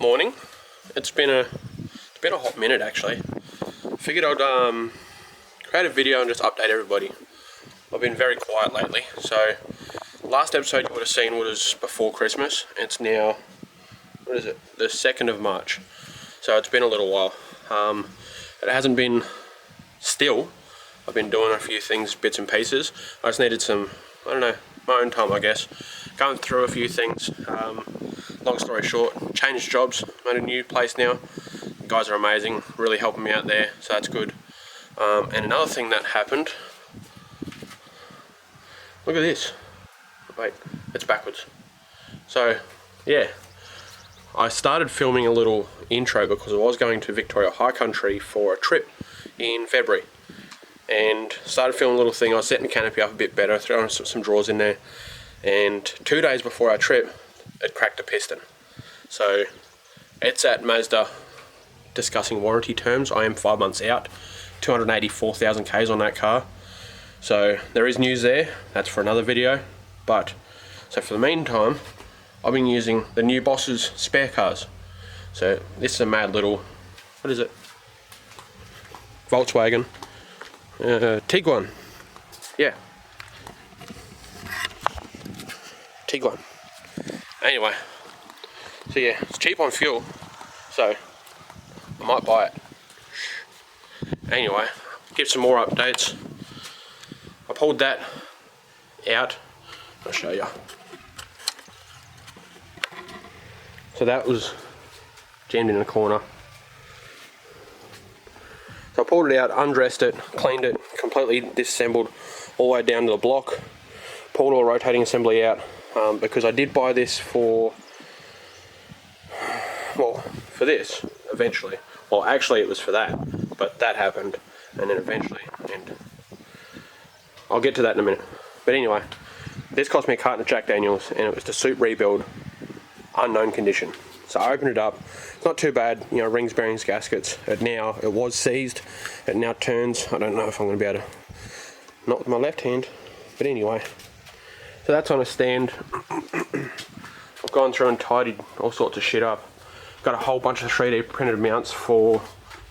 Morning. It's been a hot minute actually. Figured I'd create a video and just update everybody. I've been very quiet lately, so last episode you would have seen was before Christmas. It's now, what is it, the 2nd of March, so it's been a little while. It hasn't been still. I've been doing a few things, bits and pieces. I just needed some, I don't know, my own time I guess, going through a few things. Long story short, changed jobs, I'm at a new place now. The guys are amazing, really helping me out there, so that's good. And another thing that happened, look at this. Wait, it's backwards. So, yeah, I started filming a little intro because I was going to Victoria High Country for a trip in February. And started filming a little thing. I was setting the canopy up a bit better, throwing some drawers in there. And 2 days before our trip, it cracked a piston. So it's at Mazda discussing warranty terms. I am 5 months out, 284,000 Ks on that car. So there is news there, that's for another video. But, so for the meantime, I've been using the new boss's spare cars. So this is a mad little, what is it? Volkswagen. Tiguan. Yeah. Tiguan. Anyway, so yeah, it's cheap on fuel, so I might buy it. Anyway, give some more updates. I pulled that out. I'll show you. So that was jammed in the corner. So I pulled it out, undressed it, cleaned it, completely disassembled all the way down to the block. Pulled all the rotating assembly out. Because I did buy this for this eventually. Well, actually it was for that, but that happened, and then eventually, and I'll get to that in a minute. But anyway, this cost me a carton of Jack Daniels, and it was to suit rebuild, unknown condition. So I opened it up. It's not too bad, you know, rings, bearings, gaskets. It was seized. It now turns. I don't know if I'm going to be able to, not with my left hand, but anyway. So that's on a stand. I've gone through and tidied all sorts of shit up. Got a whole bunch of 3D printed mounts for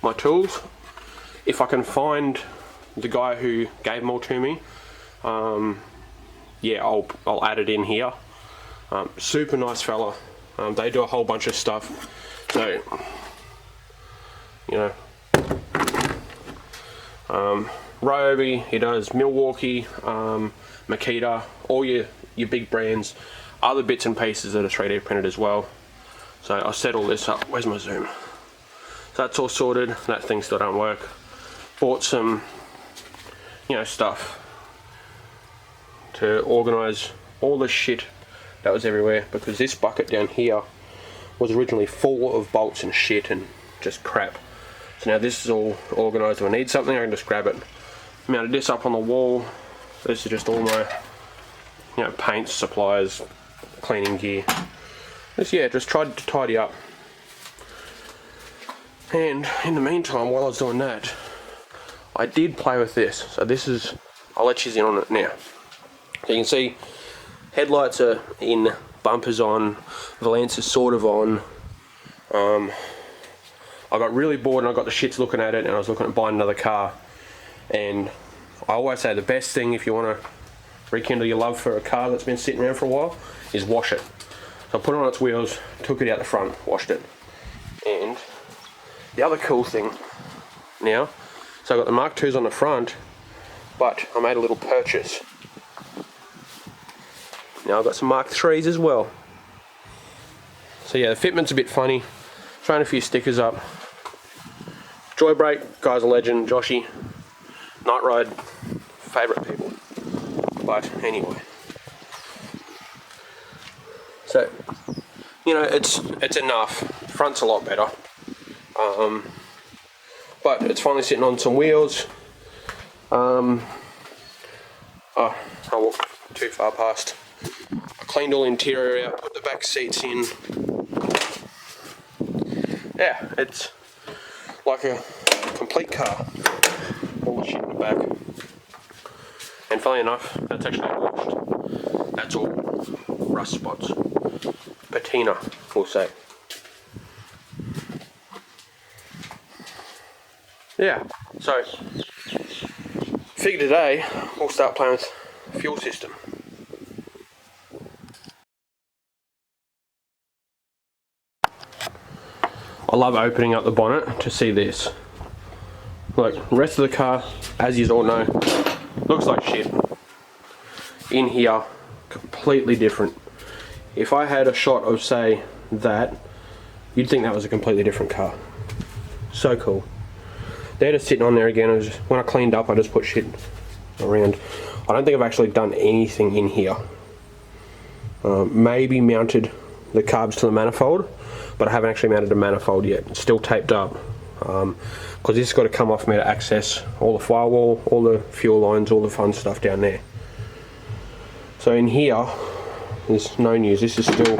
my tools. If I can find the guy who gave them all to me, yeah, I'll add it in here. Super nice fella. They do a whole bunch of stuff. So, you know, Ryobi, he does Milwaukee, Makita, all your big brands, other bits and pieces that are 3D printed as well. So I set all this up. Where's my zoom? So that's all sorted. That thing still don't work. Bought some, you know, stuff to organise all the shit that was everywhere, because this bucket down here was originally full of bolts and shit and just crap. So now this is all organised. If I need something, I can just grab it. Mounted this up on the wall. This is just all my, you know, paints, supplies, cleaning gear. Just tried to tidy up. And in the meantime, while I was doing that, I did play with this. So this is, I'll let you in on it now. So you can see headlights are in, bumpers on, valance is sort of on. I got really bored and I got the shits looking at it, and I was looking at buying another car. And I always say the best thing if you want to rekindle your love for a car that's been sitting around for a while is wash it. So I put it on its wheels, took it out the front, washed it. And the other cool thing now, so I got the Mark IIs on the front, but I made a little purchase. Now I've got some Mark IIIs as well. So yeah, the fitment's a bit funny. Throwing a few stickers up. Joy Brake, guy's a legend, Joshy. Night Ride, favourite people. But anyway. So, you know, it's enough. Front's a lot better. But it's finally sitting on some wheels. I walked too far past. I cleaned all the interior out, put the back seats in. Yeah, it's like a complete car. All the shit in the back. And funnily enough, that's actually washed. That's all rust spots. Patina, we'll say. Yeah, so figure today we'll start playing with fuel system. I love opening up the bonnet to see this. Like, the rest of the car, as you all know, looks like shit. In here, completely different. If I had a shot of, say, that, you'd think that was a completely different car. So cool. They're just sitting on there again. When I cleaned up, I just put shit around. I don't think I've actually done anything in here. Maybe mounted the carbs to the manifold, but I haven't actually mounted the manifold yet. It's still taped up. Because this has got to come off me to access all the firewall, all the fuel lines, all the fun stuff down there. So in here, there's no news. This is still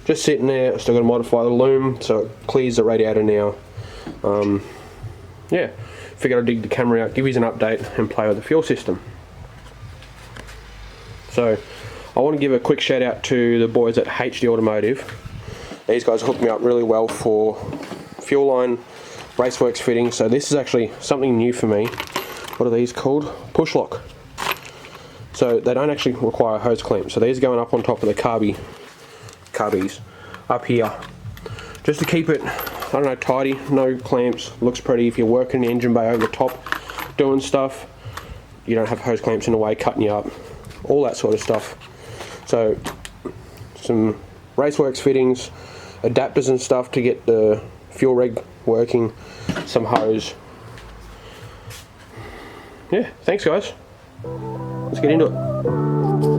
just sitting there. I've still got to modify the loom so it clears the radiator now. Yeah, figured I'd dig the camera out, give you an update and play with the fuel system. So I want to give a quick shout out to the boys at HD Automotive. These guys hooked me up really well for fuel line raceworks fitting. So this is actually something new for me. What are these called? Push lock. So they don't actually require a hose clamp. So these are going up on top of the carbies up here, just to keep it, I don't know, tidy, no clamps, looks pretty. If you're working the engine bay over the top doing stuff, you don't have hose clamps in the way cutting you up, all that sort of stuff. So some raceworks fittings, adapters and stuff to get the fuel reg working, some hose. Yeah, thanks guys. Let's get into it.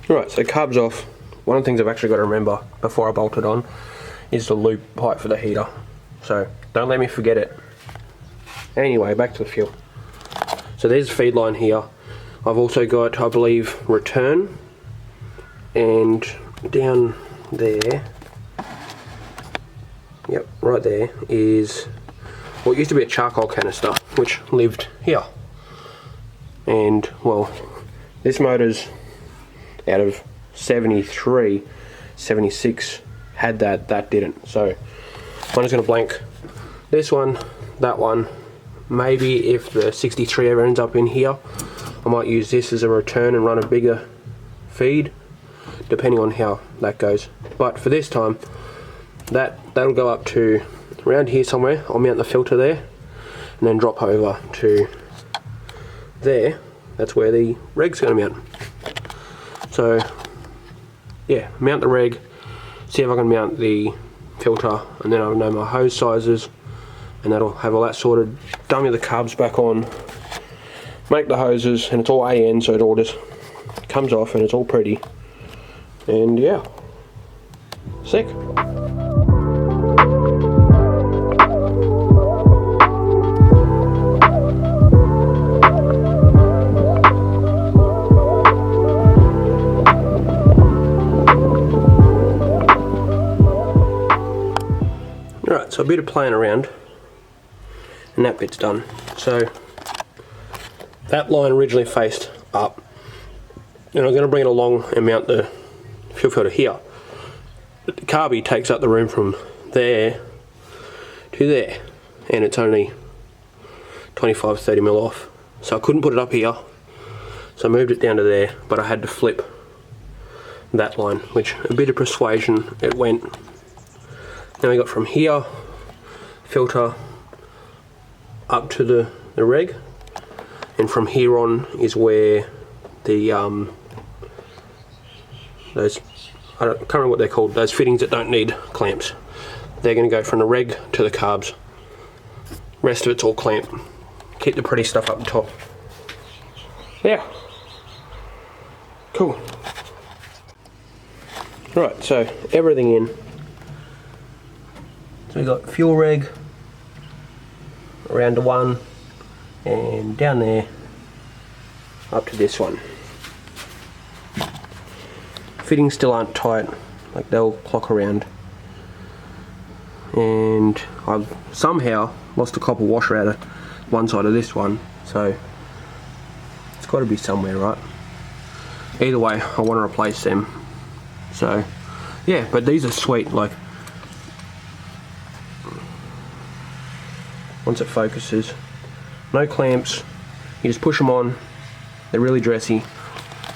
Right, so carbs off. One of the things I've actually got to remember before I bolt it on is the loop pipe for the heater. So don't let me forget it. Anyway, back to the fuel. So there's a feed line here. I've also got, I believe, return, and down there, yep, right there is what used to be a charcoal canister, which lived here. And well, this motor's out of 73, 76 had that didn't. So I'm just going to blank this one, that one. Maybe if the 63 ever ends up in here, I might use this as a return and run a bigger feed, depending on how that goes. But for this time, that'll go up to around here somewhere. I'll mount the filter there and then drop over to there. That's where the reg's going to mount. So yeah, mount the reg, see if I can mount the filter, and then I'll know my hose sizes, and that'll have all that sorted. Dummy the carbs back on, make the hoses, and it's all AN, so it all just comes off and it's all pretty. And yeah, sick. Alright, so a bit of playing around and that bit's done. So that line originally faced up, and I'm going to bring it along and mount the fuel filter here. But the carby takes up the room from there to there, and it's only 25-30mm off. So I couldn't put it up here, so I moved it down to there, but I had to flip that line, which a bit of persuasion, it went. Then we got from here, filter, up to the reg, and from here on is where the those, I can't remember what they're called, those fittings that don't need clamps. They're going to go from the reg to the carbs. Rest of it's all clamp. Keep the pretty stuff up the top. Yeah. Cool. Right, so everything in. So we've got fuel reg around to 1, and down there up to this one. Fittings still aren't tight, like they'll clock around. And I've somehow lost a copper washer out of one side of this one, so it's got to be somewhere, right? Either way, I want to replace them. So yeah, but these are sweet. Like, once it focuses, no clamps, you just push them on. They're really dressy.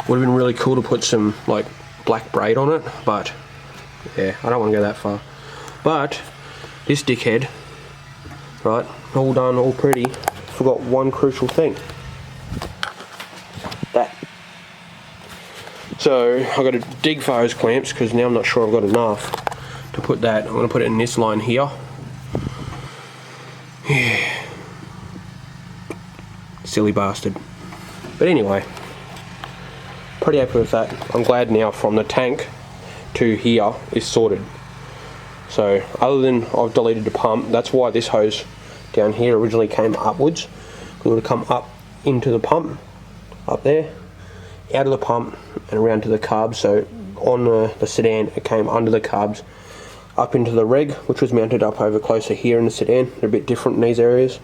Would have been really cool to put some like black braid on it, but yeah, I don't want to go that far. But this dickhead, right, all done, all pretty, forgot one crucial thing. That. So I've got to dig for hose clamps because now I'm not sure I've got enough to put that. I'm going to put it in this line here. Yeah. Silly bastard. But anyway, pretty happy with that. I'm glad now from the tank to here is sorted. So other than I've deleted the pump, that's why this hose down here originally came upwards. It would have come up into the pump, up there, out of the pump and around to the carbs. So on the sedan it came under the carbs up into the reg, which was mounted up over closer here in the sedan. They're a bit different in these areas.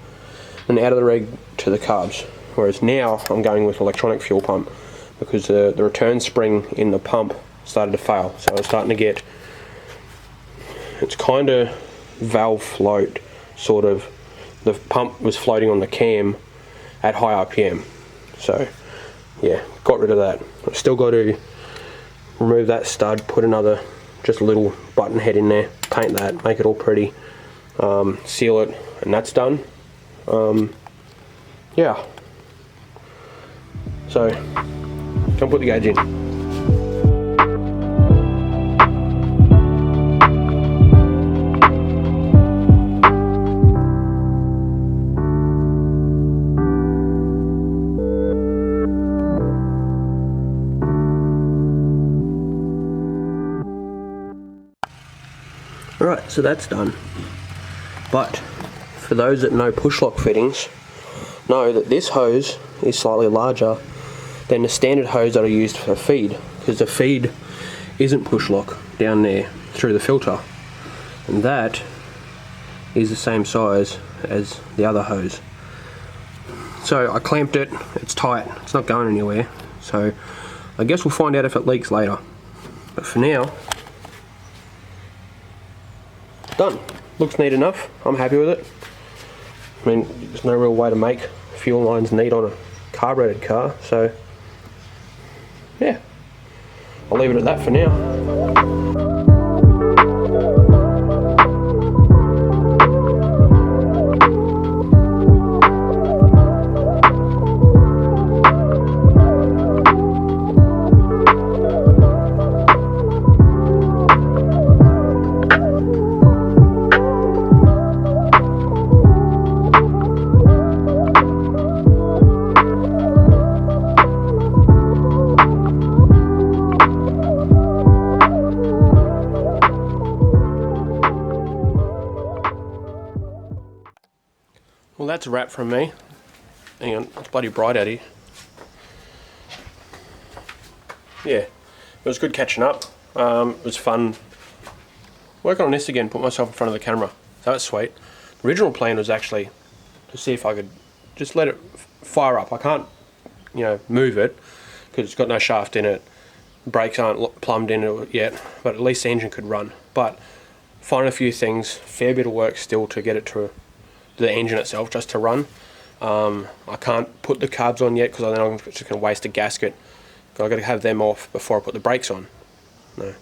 And out of the reg to the carbs. Whereas now I'm going with electronic fuel pump because the return spring in the pump started to fail. So I was starting to get, it's kind of valve float, sort of. The pump was floating on the cam at high RPM. So yeah, got rid of that. I've still got to remove that stud, put another, just a little button head in there, paint that, make it all pretty, seal it, and that's done. Yeah. So, come put the gauge in. Alright, so that's done. But for those that know push lock fittings, know that this hose is slightly larger than the standard hose that are used for feed, because the feed isn't push lock down there through the filter, and that is the same size as the other hose. So I clamped it, it's tight, it's not going anywhere, so I guess we'll find out if it leaks later. But for now, done. Looks neat enough. I'm happy with it. I mean, there's no real way to make fuel lines neat on a carbureted car, so yeah, I'll leave it at that for now. Well, that's a wrap from me. Hang on, it's bloody bright out here. Yeah, it was good catching up. It was fun working on this again, put myself in front of the camera. That was sweet. The original plan was actually to see if I could just let it fire up. I can't, you know, move it because it's got no shaft in it. Brakes aren't plumbed in it yet, but at least the engine could run. But finding a few things, fair bit of work still to get it to the engine itself just to run. I can't put the carbs on yet because then I'm just going to waste a gasket. I've got to have them off before I put the brakes on. No.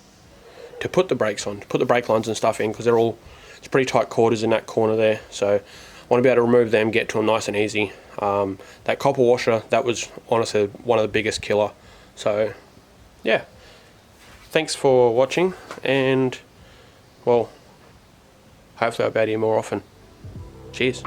To put the brakes on, to put the brake lines and stuff in, because they're all, it's pretty tight quarters in that corner there, so I want to be able to remove them, get to them nice and easy. That copper washer, that was honestly one of the biggest killer. So yeah, thanks for watching, and well, hopefully I'll be out here more often. Cheers.